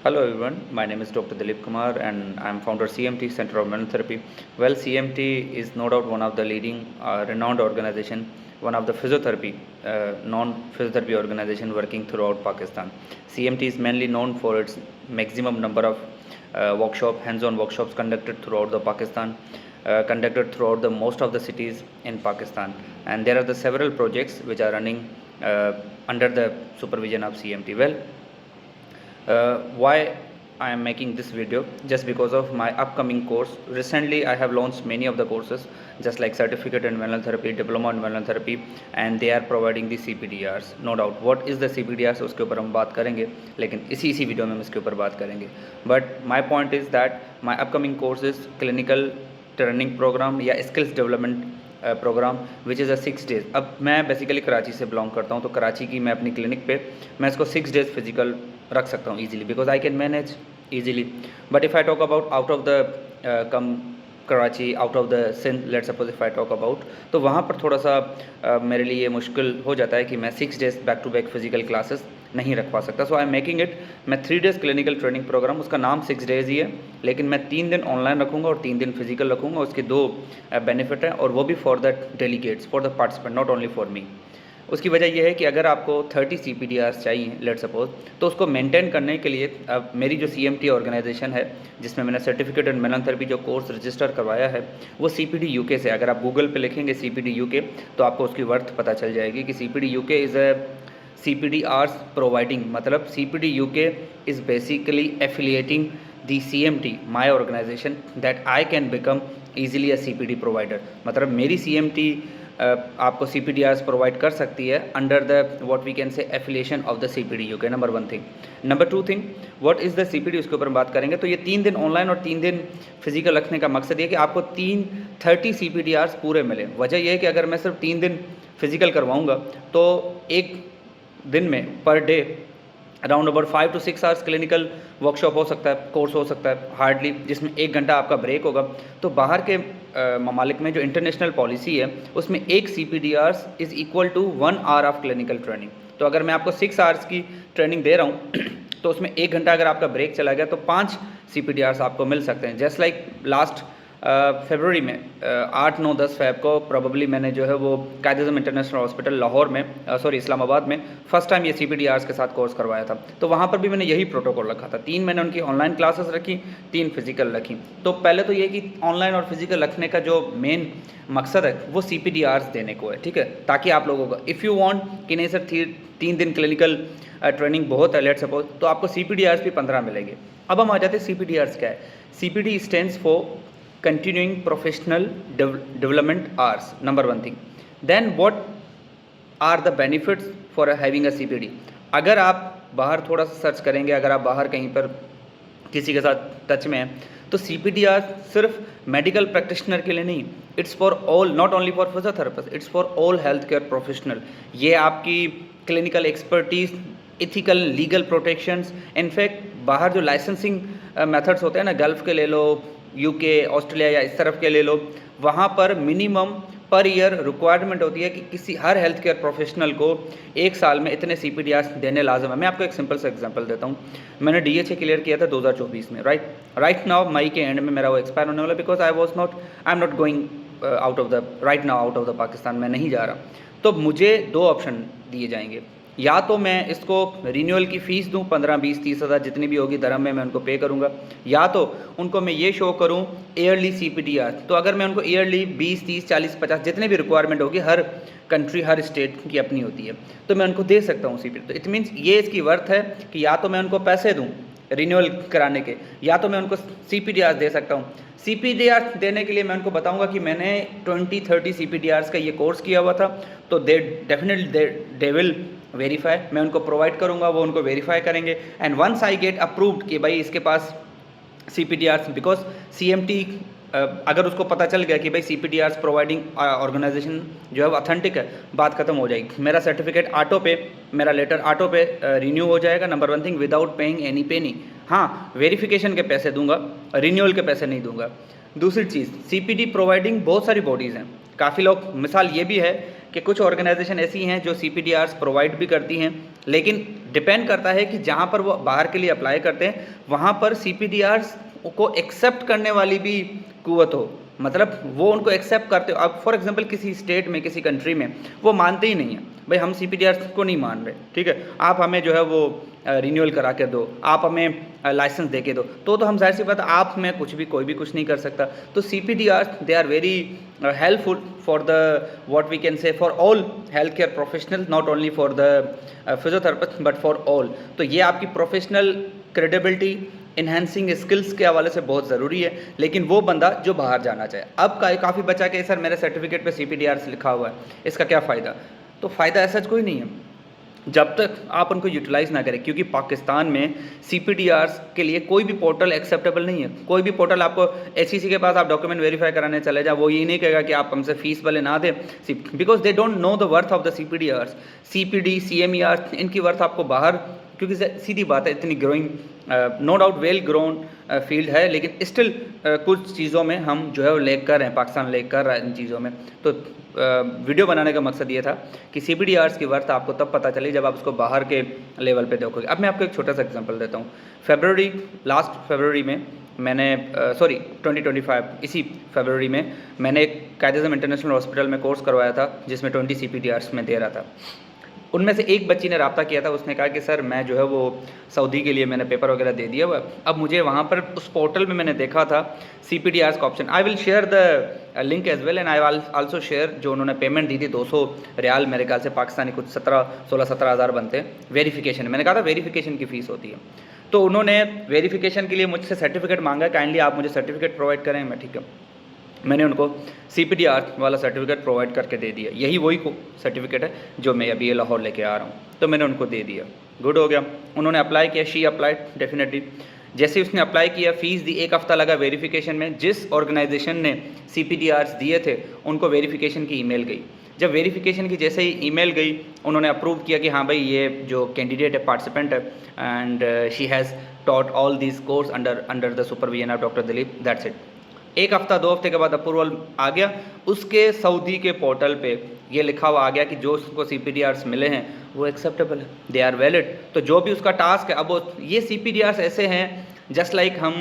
Hello everyone, my name is Dr. Dilip Kumar and I am founder CMT Center of Mental Therapy. Well, CMT is no doubt one of the leading renowned organization, one of the non-physiotherapy organization working throughout Pakistan. CMT is mainly known for its maximum number of hands-on workshops conducted throughout the Pakistan, conducted throughout the most of the cities in Pakistan. And there are the several projects which are running under the supervision of CMT. Why I am making this video? Just because of my upcoming course. Recently I have launched many of the courses, just like certificate in manual therapy, diploma in manual therapy, and they are providing the CPDRs. No doubt what is the CPDRs उसके ऊपर हम बात करेंगे, लेकिन इसी video में हम इसके ऊपर बात करेंगे. But my point is that my upcoming course is clinical training program या skills development program which is a 6 days. अब मैं बेसिकली कराची से बिलोंग करता हूँ, तो कराची की मैं अपनी क्लिनिक पे मैं इसको 6 डेज़ फिजिकल रख सकता हूँ easily, because I can manage easily. But if I talk about out of the come Karachi, out of the Sindh, let's suppose if I talk about, तो वहाँ पर थोड़ा सा मेरे लिए मुश्किल हो जाता है कि मैं 6 days back to back physical classes नहीं रखवा सकता. So I am making it, मैं 3 डेज़ क्लिनिकल ट्रेनिंग प्रोग्राम, उसका नाम 6 डेज़ ही है, लेकिन मैं 3 दिन ऑनलाइन रखूँगा और 3 दिन फिजिकल रखूँगा. उसके 2 बेनिफिट हैं, और वो भी for the delegates, for the participant, not only for me. उसकी वजह यह है कि अगर आपको 30 CPDRs चाहिए लेट सपोज, तो उसको मेंटेन करने के लिए अब मेरी जो CMT ऑर्गेनाइजेशन है, जिसमें मैंने सर्टिफिकेट इन मेनल थेरेपी जो कोर्स रजिस्टर करवाया है, वो CPD UK से. अगर आप गूगल पे लिखेंगे CPD UK तो आपको उसकी वर्थ पता चल जाएगी कि CPD UK is a CPDRs providing, मतलब CPD UK is basically affiliating the CMT, my organization, that I can become easily a CPD provider. मतलब मेरी CMT आपको CPDRs प्रोवाइड कर सकती है under the what we can say affiliation of the CPD UK. Number 1 thing. Number 2 thing, what is the CPD, उसके ऊपर हम बात करेंगे. तो ये 3 दिन ऑनलाइन और 3 दिन फिजिकल रखने का मकसद ये कि आपको 30 CPDRs पूरे मिले. वजह यह है कि अगर मैं सिर्फ 3 दिन फिजिकल करवाऊँगा तो एक दिन में per day around about 5 to 6 hours clinical workshop हो सकता है, कोर्स हो सकता है हार्डली, जिसमें 1 घंटा आपका ब्रेक होगा. तो बाहर के ममालिक में जो इंटरनेशनल पॉलिसी है, उसमें एक CPDRs is equal to 1 hour of clinical training. तो अगर मैं आपको 6 आवर्स की ट्रेनिंग दे रहा हूँ तो उसमें 1 घंटा अगर आपका ब्रेक चला गया तो 5 CPDRs आपको मिल सकते हैं. जस्ट लाइक लास्ट फरवरी में 8, 9, 10 फ़रवरी को प्रॉबली मैंने जो है वो कायद-ए-आज़म इंटरनेशनल हॉस्पिटल लाहौर में इस्लामाबाद में फ़र्स्ट टाइम ये CPDRs के साथ कोर्स करवाया था. तो वहाँ पर भी मैंने यही प्रोटोकॉल रखा था. 3 मैंने उनकी ऑनलाइन क्लासेस रखी, 3 फिजिकल रखी. तो पहले तो ये कि ऑनलाइन और फिजिकल रखने का जो मेन मकसद है वो CPDRs देने को है, ठीक है, ताकि आप लोगों का इफ़ यू वांट कि नहीं सर 3 दिन क्लिनिकल ट्रेनिंग बहुत है लेट सपोज, तो आपको CPDRs भी 15 मिलेंगे. अब हम आ जाते हैं CPDRs क्या है. CPD stands for continuing professional development hours. Number 1 thing. Then what are the benefits for having a CPD? अगर आप बाहर थोड़ा सा सर्च करेंगे, अगर आप बाहर कहीं पर किसी के साथ टच में हैं, तो CPDR सिर्फ मेडिकल प्रैक्टिशनर के लिए नहीं, it's for all, not only for physiotherapist, it's for all health care professional. ये आपकी clinical expertise, ethical legal protections, in fact बाहर जो लाइसेंसिंग मेथड्स होते हैं ना, गल्फ़ के ले लो, UK, ऑस्ट्रेलिया या इस तरफ के ले लो, वहाँ पर मिनिमम पर ईयर रिक्वायरमेंट होती है कि किसी हर हेल्थ केयर प्रोफेशनल को 1 साल में इतने CPDRs देने लाजम है. मैं आपको एक सिंपल सा एग्जांपल देता हूँ. मैंने DHA क्लियर किया था 2024 में, राइट नाउ मई के एंड में मेरा वो एक्सपायर होने वाला, because I am not going out of the Pakistan, मैं नहीं जा रहा. तो मुझे 2 ऑप्शन दिए जाएंगे. या तो मैं इसको रिन्यूअल की फ़ीस दूं 15, 20, 30 हज़ार जितनी भी होगी दरम में मैं उनको पे करूंगा, या तो उनको मैं ये शो करूं ईयरली CPDR. तो अगर मैं उनको ईयरली 20, 30, 40, 50 जितने भी रिक्वायरमेंट होगी, हर कंट्री हर स्टेट की अपनी होती है, तो मैं उनको दे सकता हूँ CPD. तो इट मीन्स ये इसकी वर्थ है कि या तो मैं उनको पैसे दूँ रिन्यूअल कराने के, या तो मैं उनको CPDRs दे सकता हूँ. CPDRs देने के लिए मैं उनको बताऊंगा कि मैंने 20-30 CPDRs का ये कोर्स किया हुआ था, तो they definitely they will verify. मैं उनको प्रोवाइड करूंगा, वो उनको वेरीफाई करेंगे, and once I get approved कि भाई इसके पास CPDRs, बिकॉज CMT अगर उसको पता चल गया कि भाई CPDRs प्रोवाइडिंग ऑर्गेनाइजेशन जो है वो ऑथेंटिक है, बात खत्म हो जाएगी. मेरा सर्टिफिकेट ऑटो पे, मेरा लेटर ऑटो पे रिन्यू हो जाएगा. Number 1 thing, without paying any penny. हाँ, वेरिफिकेशन के पैसे दूंगा, रिन्यूअल के पैसे नहीं दूंगा. दूसरी चीज़, CPD प्रोवाइडिंग बहुत सारी बॉडीज़ हैं. काफ़ी लोग, मिसाल ये भी है कि कुछ ऑर्गेनाइजेशन ऐसी हैं जो CPDRs प्रोवाइड भी करती हैं लेकिन डिपेंड करता है कि जहाँ पर वो बाहर के लिए अप्लाई करते हैं वहाँ पर CPDRs को एक्सेप्ट करने वाली भी कुव्वत हो, मतलब वो उनको एक्सेप्ट करते हो। अब फॉर एग्जांपल किसी स्टेट में, किसी कंट्री में वो मानते ही नहीं है, भाई हम CPDRs को नहीं मान रहे, ठीक है, आप हमें जो है वो रिन्यूअल करा के दो, आप हमें लाइसेंस दे के दो, तो हम जाहिर सी बात है आप में कुछ भी, कोई भी कुछ नहीं कर सकता। तो CPDRs they are very helpful for the what we can say for all health care professional, not only for the physiotherapist but for all. तो ये आपकी प्रोफेशनल क्रेडिबिलिटी, इन्हेंसिंग स्किल्स के हवाले से बहुत ज़रूरी है, लेकिन वो बंदा जो बाहर जाना चाहे। अब काफ़ी बचा के सर मेरे सर्टिफिकेट पे CPDRs लिखा हुआ है, इसका क्या फ़ायदा? तो फ़ायदा ऐसा कोई नहीं है जब तक आप उनको यूटिलाइज़ ना करें, क्योंकि पाकिस्तान में CPDRs के लिए कोई भी पोर्टल एक्सेप्टेबल नहीं है। कोई भी पोर्टल, आपको HEC के पास आप डॉक्यूमेंट वेरीफाई कराने चले जाओ, वो ये नहीं कहेगा कि आप हमसे फीस वाले ना दें, because they don't know the worth of the CPDRs। CPD, CMER, इनकी वर्थ आपको बाहर, क्योंकि सीधी बात है, इतनी growing, no doubt well grown field है, लेकिन स्टिल कुछ चीज़ों में हम जो है वो लेग कर रहे हैं, पाकिस्तान लेग कर रहा है इन चीज़ों में। तो वीडियो बनाने का मकसद ये था कि CPDRs की वर्थ आपको तब पता चली जब आप उसको बाहर के लेवल पे देखोगे। अब मैं आपको एक छोटा सा एग्जांपल देता हूँ। लास्ट फरवरी में मैंने 2025 इसी फरवरी में मैंने एक कायद-ए-आज़म इंटरनेशनल हॉस्पिटल में कोर्स करवाया था, जिसमें 20 CPDRs में दे रहा था। उनमें से एक बच्ची ने रब्ता किया था, उसने कहा कि सर मैं जो है वो सऊदी के लिए मैंने पेपर वगैरह दे दिया हुआ, अब मुझे वहाँ पर उस पोर्टल में मैंने देखा था CPDRs का option. I will share the link as well and I will also share जो उन्होंने पेमेंट दी थी 200 रियाल, मेरे ख्याल से पाकिस्तानी कुछ 16-17 हज़ार बनते हैं वेरिफिकेशन। मैंने कहा था वेरिफिकेशन की फ़ीस होती है, तो उन्होंने वेरिफिकेशन के लिए मुझसे सर्टिफिकेट मांगा, काइंडली आप मुझे सर्टिफिकेट प्रोवाइड करें। मैं ठीक है, मैंने उनको CPDR वाला सर्टिफिकेट प्रोवाइड करके दे दिया। यही वही सर्टिफिकेट है जो मैं अभी लाहौर लेके आ रहा हूँ, तो मैंने उनको दे दिया। गुड हो गया, उन्होंने अप्लाई किया, शी अप्लाइड डेफिनेटली। जैसे ही उसने अप्लाई किया, फ़ीस दी, 1 हफ़्ता लगा वेरिफिकेशन में। जिस ऑर्गेनाइजेशन ने CPDRs दिए थे उनको वेरिफिकेशन की ईमेल गई। जब वेरिफिकेशन की जैसे ही ईमेल गई, उन्होंने अप्रूव किया कि हाँ भाई ये जो कैंडिडेट है, पार्टिसिपेंट है, and she has taught all this course under the supervision of doctor Dilip, that's it. 1 हफ़्ता 2 हफ्ते के बाद अप्रूवल आ गया। उसके सऊदी के पोर्टल पे ये लिखा हुआ आ गया कि जो उसको CPDRs मिले हैं वो एक्सेप्टेबल है, दे आर वैलिड। तो जो भी उसका टास्क है, अब वो ये CPDRs ऐसे हैं जस्ट लाइक हम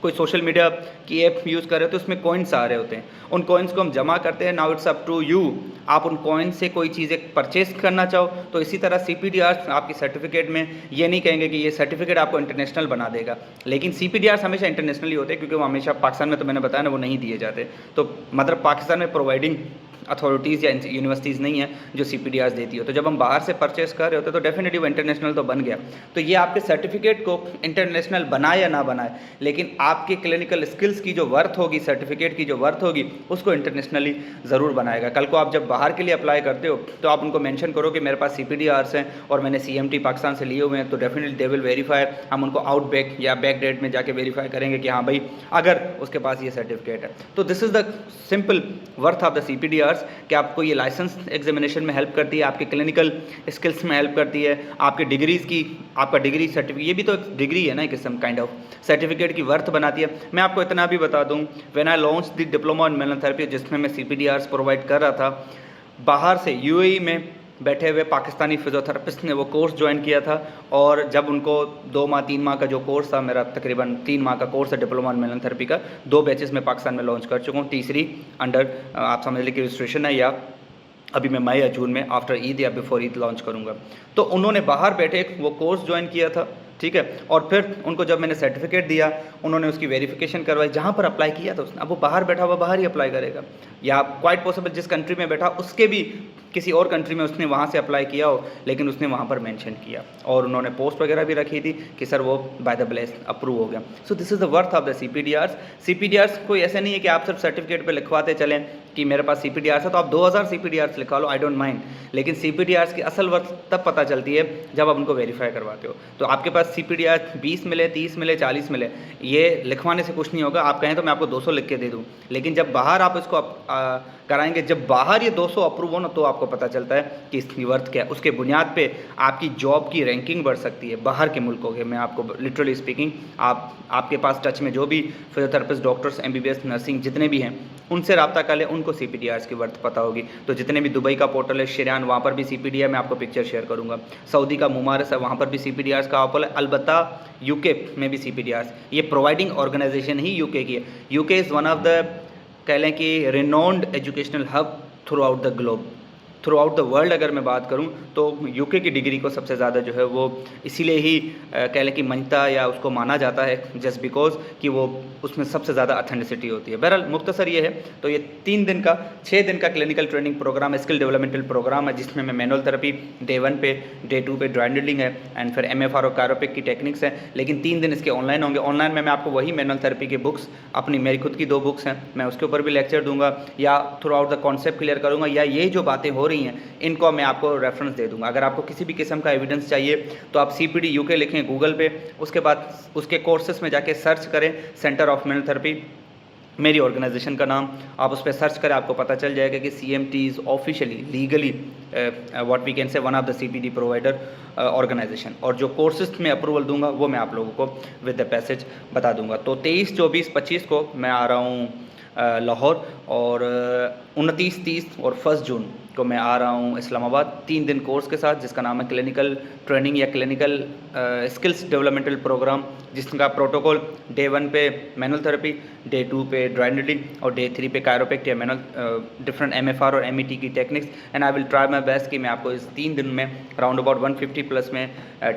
कोई सोशल मीडिया की ऐप यूज़ कर रहे हो तो उसमें कॉइन्स आ रहे होते हैं, उन कॉइन्स को हम जमा करते हैं। Now it's up to you, आप उन कॉइन्स से कोई चीज़ें परचेज करना चाहो तो इसी तरह CPDRs आपकी सर्टिफिकेट में ये नहीं कहेंगे कि ये सर्टिफिकेट आपको इंटरनेशनल बना देगा, लेकिन CPDRs हमेशा इंटरनेशनली होते हैं, क्योंकि वो हमेशा पाकिस्तान में, तो मैंने बताया ना, वो नहीं दिए जाते। तो मतलब पाकिस्तान में प्रोवाइडिंग अथॉरिटीज़ या यूनिवर्सिटीज़ नहीं है जो CPDRs देती हो। तो जब हम बाहर से परचेस कर रहे होते तो डेफिनेटली वो इंटरनेशनल तो बन गया। तो ये आपके सर्टिफिकेट को इंटरनेशनल बनाए या ना बनाए, लेकिन आपके क्लिनिकल स्किल्स की जो वर्थ होगी, सर्टिफिकेट की जो वर्थ होगी, उसको इंटरनेशनली ज़रूर बनाएगा। कल को आप जब बाहर के लिए अप्लाई करते हो तो आप उनको मेंशन करो कि मेरे पास CPDRs हैं और मैंने CMT पाकिस्तान से लिए हुए हैं, तो डेफिनेटली दे विल वेरीफाई। हम उनको आउट बैक या बैक डेट में जाके वेरीफाई करेंगे कि हाँ भाई अगर उसके पास ये सर्टिफिकेट है। तो this is the simple worth of the CPDRs कि आपको ये लाइसेंस एग्जामिनेशन में हेल्प करती है, आपके क्लिनिकल स्किल्स में हेल्प करती है, आपके डिग्रीज़ की, आपका डिग्री सर्टिफिकेट, ये भी तो एक डिग्री है ना, किस्म काइंड ऑफ सर्टिफिकेट की वर्थ बनाती है। मैं आपको इतना भी बता दूं, when I launch the diploma in manual therapy, जिसमें मैं CPDRs प्रोवाइड कर रहा था, बाहर से UAE में बैठे हुए पाकिस्तानी फिजियोथेरेपिस्ट ने वो कोर्स ज्वाइन किया था, और जब उनको 2 माह 3 माह का जो कोर्स था, मेरा तकरीबन 3 माह का कोर्स है डिप्लोमा इन मेनल थेरेपी का, 2 बैचेस में पाकिस्तान में लॉन्च कर चुका हूँ। तीसरी अंडर आप समझ लीजिए कि रजिस्ट्रेशन है, या अभी मैं मई या जून में आफ्टर ईद या बिफोर ईद लॉन्च करूँगा। तो उन्होंने बाहर बैठे वो कोर्स ज्वाइन किया था, ठीक है, और फिर उनको जब मैंने सर्टिफिकेट दिया, उन्होंने उसकी वेरिफिकेशन करवाई। जहाँ पर अप्लाई किया था उसने, अब वो बाहर बैठा हुआ बाहर ही अप्लाई करेगा, या क्वाइट पॉसिबल जिस कंट्री में बैठा उसके भी किसी और कंट्री में उसने वहाँ से अप्लाई किया हो, लेकिन उसने वहाँ पर मेंशन किया, और उन्होंने पोस्ट वगैरह भी रखी थी कि सर वो बाय द ब्लेस अप्रूव हो गया। So this is the worth of the CPDRs। CPDRs कोई ऐसे नहीं है कि आप सिर्फ सर्टिफिकेट पे लिखवाते चलें कि मेरे पास CPDRs है तो आप 2000 CPDRs लिखवा लो, आई डोंट माइंड, लेकिन CPDRs की असल वर्थ तब पता चलती है जब आप उनको वेरीफाई करवाते हो। तो आपके पास CPDRs 20 मिले, 30 मिले, 40 मिले, ये लिखवाने से कुछ नहीं होगा। आप कहें तो मैं आपको 200 लिख के दे दूँ, लेकिन जब बाहर आप इसको कराएंगे, जब बाहर ये 200 अप्रूव हो ना, तो आपको पता चलता है कि इसकी वर्थ क्या है। उसके बुनियाद पे आपकी जॉब की रैंकिंग बढ़ सकती है बाहर के मुल्कों के। मैं आपको लिटरली स्पीकिंग, आपके पास टच में जो भी फिजियोथेरेपिस्ट, डॉक्टर्स, MBBS, नर्सिंग जितने भी हैं, उनसे रब्ता कर लें, उन उनको CPDRs की वर्थ पता होगी। तो जितने भी दुबई का पोर्टल है शिरान, वहाँ पर भी CPD है, मैं आपको पिक्चर शेयर करूँगा। सऊदी का मुमारस है, वहाँ पर भी CPDRs का ऑफर है। अलबत्ता UK में भी CPDRs, ये प्रोवाइडिंग ऑर्गेनाइजेशन ही UK की है। UK is one of the, कह लें कि renowned educational hub through out the globe, through out the world. अगर मैं बात करूं तो UK की डिग्री को सबसे ज़्यादा जो है वो इसीलिए ही कह लें कि मान्यता या उसको माना जाता है, जस्ट बिकॉज कि वो उसमें सबसे ज़्यादा ऑथेंटिसिटी होती है। बहरहाल मुख्तसर ये है। तो ये 6 दिन का क्लिनिकल ट्रेनिंग प्रोग्राम है, स्किल डेवलपमेंटल प्रोग्राम है, जिसमें मैं मैनुअल थेरेपी डे 1 पे, डे 2 पे ड्राई नीडलिंग है, एंड फिर MFR और कायरोप्रैक्टिक की टेक्निक्स हैं। लेकिन 3 दिन इसके ऑनलाइन होंगे। ऑनलाइन में मैं आपको वही मैनुअल थेरेपी की बुक्स, अपनी मेरी खुद की 2 बुक्स हैं, मैं उसके ऊपर भी लेक्चर दूंगा, या through out the concept clear करूँगा, या ये जो बातें हो रही हैं इनको मैं आपको रेफरेंस दे दूंगा। अगर आपको किसी भी किस्म का एविडेंस चाहिए तो आप CPD UK लिखें गूगल पे, उसके बाद उसके कोर्सेज में जाके सर्च करें सेंटर ऑफ मैनुअल थेरेपी, मेरी ऑर्गेनाइजेशन का नाम, आप उस पर सर्च करें, आपको पता चल जाएगा कि CMT is officially legally what we can say one of the CPD provider organization. और जो कोर्सेज में अप्रूवल दूंगा वो मैं आप लोगों को विद द पैसेज बता दूंगा। तो 23, 24, 25 को मैं आ रहा हूँ लाहौर, और 29, 30 और 1 जून को मैं आ रहा हूँ इस्लामाबाद, 3 दिन कोर्स के साथ, जिसका नाम है क्लिनिकल ट्रेनिंग या क्लिनिकल स्किल्स डेवलपमेंटल प्रोग्राम, जिसका प्रोटोकॉल डे 1 पे मैनुअल थेरेपी, डे 2 पे ड्राई नीडलिंग और डे 3 पे कायरोप्रैक्टिक या मैनुअल डिफरेंट MFR और MET की techniques. And I will try my best कि मैं आपको इस 3 दिन में राउंड अबाउट 150 प्लस में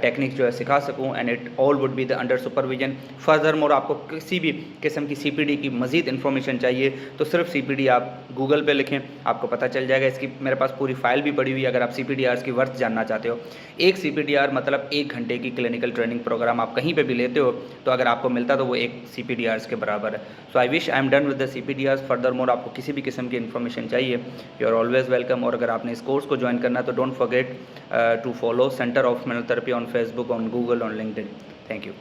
टेक्निक्स जो है सिखा सकूँ, and it all would be the under supervision. Further more आपको किसी भी किस्म की CPD की मजीद इन्फॉर्मेशन चाहिए तो सिर्फ CPD आप गूगल पे लिखें, आपको पता चल जाएगा। इसकी मेरे पास पूरी फाइल भी पड़ी हुई है, अगर आप CPDRs की वर्थ जानना चाहते हो। एक CPDR मतलब 1 घंटे की क्लिनिकल ट्रेनिंग प्रोग्राम, आप कहीं पे भी लेते हो तो अगर आपको मिलता तो वो एक CPDRs के बराबर है। So I wish I am done with the CPDRs। Further more आपको किसी भी किस्म की इन्फॉर्मेशन चाहिए, यू आर ऑलवेज वेलकम। और अगर आपने इस कोर्स को ज्वाइन करना है तो don't forget to follow centre of manual therapy on Facebook, on Google, on LinkedIn. Thank you.